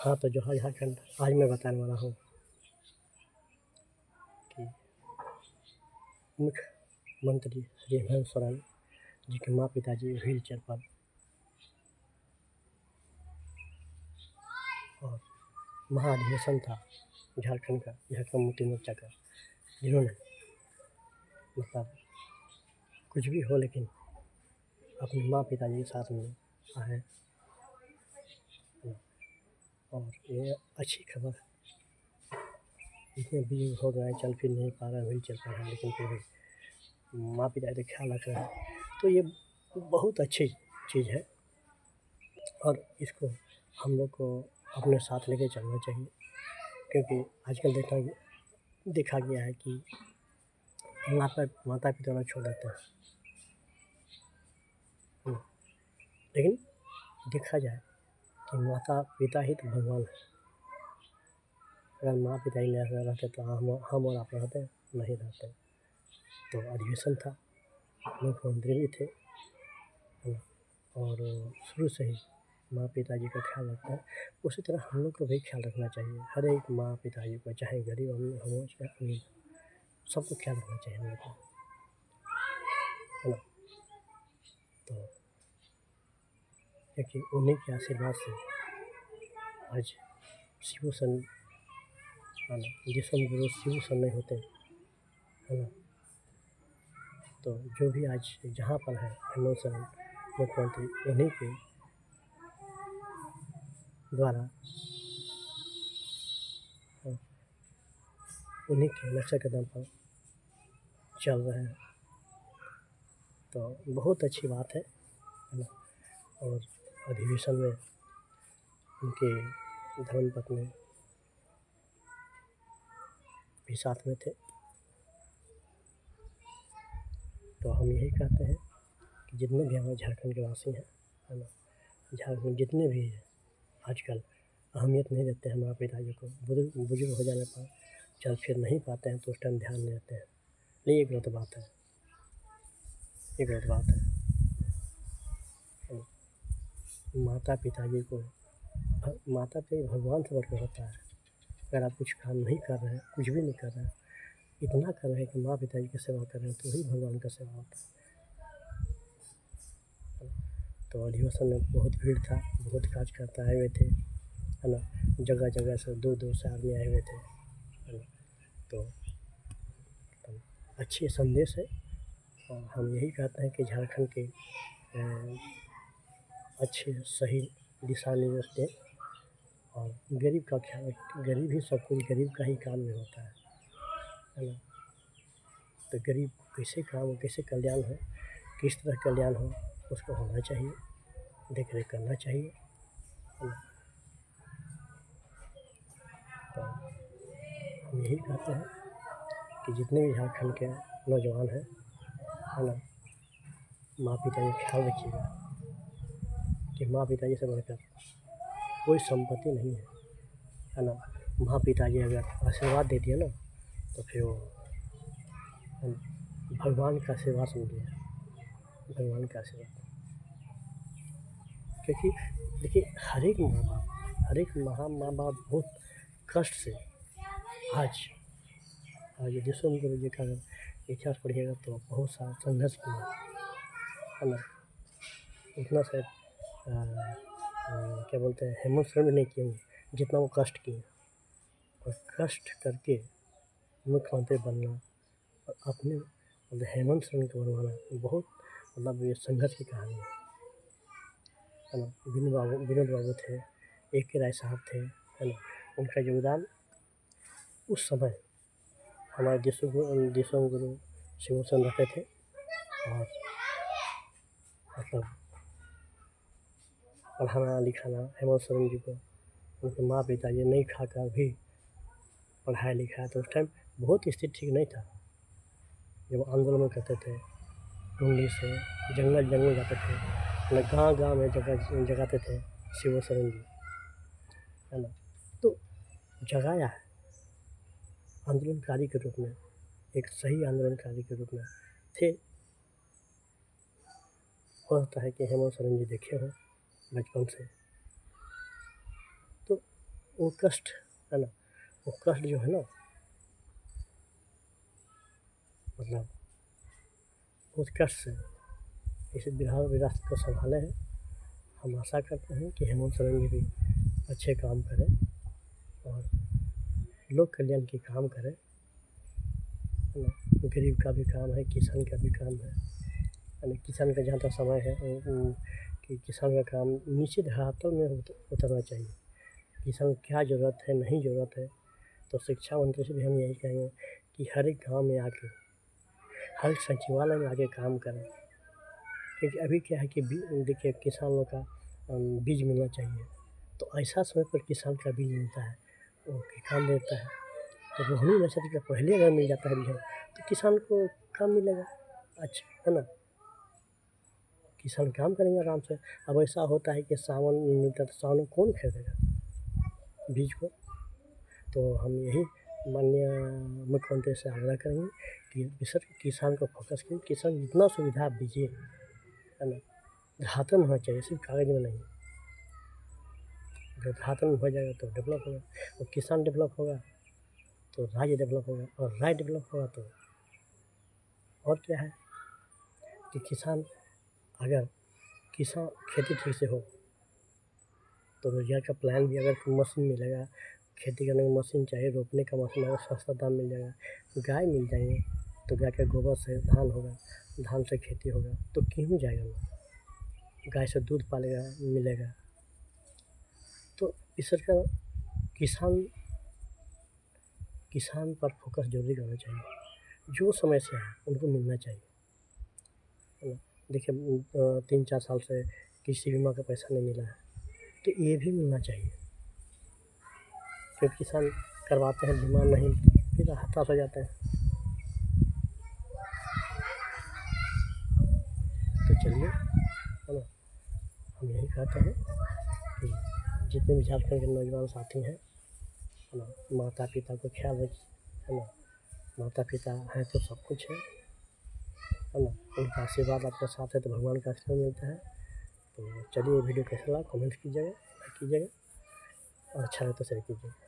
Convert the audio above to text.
हाँ, तो जोहार झारखंड। आज मैं बताने वाला हूँ कि मुख्यमंत्री श्री हेमंत सोरेन जी के माँ पिताजी व्हील चेयर पर और महाधिवेशन था झारखंड का, झारखंड मुक्ति मोर्चा का, जिन्होंने मतलब कुछ भी हो लेकिन अपने माँ पिताजी के साथ में आए। और ये अच्छी खबर है, इतने बुजुर्ग हो गए, चल फिर नहीं पा रहे, व्हील चेयर पर हैं, लेकिन फिर भी माँ पिताजी का ख्याल रख रहे हैं, तो ये बहुत अच्छी चीज़ है और इसको हम लोग को अपने साथ लेके चलना चाहिए। क्योंकि आजकल देखा गया है कि माता पिता लोग छोड़ देते हैं, लेकिन देखा जाए कि माता पिता ही तो भगवान है। अगर माँ पिता ही नहीं रहते तो हम और आप रहते नहीं रहते। तो अधिवेशन था, मुख्यमंत्री भी थे और शुरू से ही माँ पिताजी का ख्याल रखते हैं। उसी तरह हम लोग को भी ख्याल रखना चाहिए, हर एक माँ पिताजी को, चाहे गरीब हो चाहे अमीर, सबको ख्याल रखना चाहिए हम लोग को, है ना। तो क्योंकि उन्हीं के आशीर्वाद से आज शिव सन, है ना, जिसम गुरु शिव सन नहीं होते, है ना। तो जो भी आज जहाँ पर है हेमंत सोरेन मुख्यमंत्री, उन्हीं के द्वारा, उन्हीं के नक्शे कदम पर चल रहे हैं। तो बहुत अच्छी बात है ना। और अधिवेशन में उनके धर्मपत्नी भी साथ में थे। तो हम यही कहते हैं कि जितने भी हमारे झारखंड के वासी हैं, है ना, झारखंड जितने भी हैं, आजकल अहमियत नहीं देते हैं माँ पिताजी को। बुजुर्ग हो जाने पर चल फिर नहीं पाते हैं तो उस टाइम ध्यान नहीं देते हैं। नहीं, ये गलत बात है, ये गलत बात है। माता पिताजी भगवान से बढ़कर होता है। अगर आप कुछ काम नहीं कर रहे हैं, कुछ भी नहीं कर रहे हैं, इतना कर रहे हैं कि माँ पिताजी की सेवा कर रहे हैं, तो ही भगवान का सेवा होता है। तो अधिवेशन में बहुत भीड़ था, बहुत कार्यकर्ता आए हुए थे, है ना, जगह जगह से, दूर दूर से आदमी आए हुए थे, है ना। तो अच्छे संदेश है और हम यही कहते हैं कि झारखंड के अच्छे सही दिशा निर्देश दें और गरीब का ख्याल, गरीब ही सब कुछ, गरीब का ही काम में होता है ना। तो गरीब कैसे काम हो, कैसे कल्याण हो, किस तरह कल्याण हो, उसको होना चाहिए, देख रेख करना चाहिए, है ना। तो हम यही कहते हैं कि जितने भी झारखंड के नौजवान हैं, है ना, माँ पिता का ख्याल रखिएगा कि माँ पिताजी से बढ़कर कोई संपत्ति नहीं है ना। माँ पिताजी अगर आशीर्वाद दे दिए ना तो फिर वो भगवान का आशीर्वाद समझिए, भगवान का आशीर्वाद। क्योंकि देखिए, हर एक माँ बाप बहुत कष्ट से आज यशवंत गुरु जी का अगर इतिहास पढ़िएगा तो बहुत सारा संघर्ष किया, है ना। उतना शायद क्या बोलते हैं, हेमंत सोरेन भी नहीं किए जितना वो कष्ट किए। और कष्ट करके मुख्यमंत्री बनना और अपने मतलब हेमंत सोरेन को बनवाना बहुत मतलब ये संघर्ष की कहानी है ना। विनोद बाबू थे, AK राय साहब थे, है ना। उनका योगदान उस समय हमारे देशों गुरु शिव सोरेन रखे थे। और मतलब पढ़ाना लिखाना हेमंत सोरेन जी को, उनके माँ पिता ये नहीं खाकर भी पढ़ाया लिखाया। तो उस टाइम बहुत स्थिति ठीक नहीं था, जब आंदोलन करते थे, टुंडी से जंगल जाते थे, गाँव में जगाते थे शिव सोरेन जी, है ना। तो जगाया है आंदोलनकारी के रूप में, एक सही आंदोलनकारी के रूप में थे। हो सकता है कि हेमंत सोरेन जी देखे हो बचपन से। तो वो कष्ट है ना, वो कष्ट जो है ना, मतलब उस कष्ट से इस विरासत को संभाले हैं। हम आशा करते हैं कि हेमंत सोरेन जी भी अच्छे काम करें और लोक कल्याण की काम करें, है ना। गरीब का भी काम है, किसान का भी काम है, यानी किसान का जहाँ तक समय है कि किसान का काम नीचे धरातल में उतरना चाहिए। किसान को क्या ज़रूरत है, नहीं ज़रूरत है, तो शिक्षा मंत्री से भी हम यही कहेंगे कि हर एक गाँव में आके, हर एक सचिवालय में आके काम करें। क्योंकि अभी क्या है कि देखिए किसानों का बीज मिलना चाहिए, तो ऐसा समय पर किसान का बीज मिलता है, वो काम देता है। तो रोहिणी नक्षत्र का पहले अगर मिल जाता है बीज तो किसान को काम मिलेगा, अच्छा है ना, किसान काम करेंगे आराम से। अब ऐसा होता है कि सावन मिलता है तो सावन में कौन खरीदेगा बीज को। तो हम यही माननीय मुख्यमंत्री से आग्रह करेंगे कि सर किसान को फोकस करें, किसान जितना सुविधा आप दीजिए, है ना, धरातल में होना चाहिए, सिर्फ कागज में नहीं। अगर धरातल में हो जाएगा तो डेवलप होगा, और किसान डेवलप होगा तो राज्य डेवलप होगा, और राज्य डेवलप होगा तो और क्या है कि अगर किसान खेती ठीक से हो तो रोजगार का प्लान भी, अगर मशीन मिलेगा, खेती करने की मशीन चाहिए, रोपने का मशीन अगर सस्ता दाम मिल जाएगा, गाय मिल जाएंगे तो गाय के गोबर से धान होगा, धान से खेती होगा, तो क्यों जाएगा वो, गाय से दूध पालेगा, मिलेगा। तो इस सरकार किसान पर फोकस जरूरी करना चाहिए, जो समस्या है उनको मिलना चाहिए, है ना। देखिए 3-4 साल से कृषि बीमा का पैसा नहीं मिला है, तो ये भी मिलना चाहिए। क्योंकि किसान करवाते हैं, बीमा नहीं, फिर हताश हो जाते हैं। तो चलिए, है ना, हम यही कहते हैं कि जितने भी झारखंड के नौजवान साथी हैं, है ना, माता पिता को ख्याल रखिए, है ना, माता पिता हैं तो सब कुछ है ना, उनका आशीर्वाद आपके साथ है तो भगवान का आशीर्वाद मिलता है। तो चलिए वीडियो कैसा लगा कमेंट कीजिएगा, लाइक कीजिएगा, और अच्छा लगे तो शेयर कीजिएगा।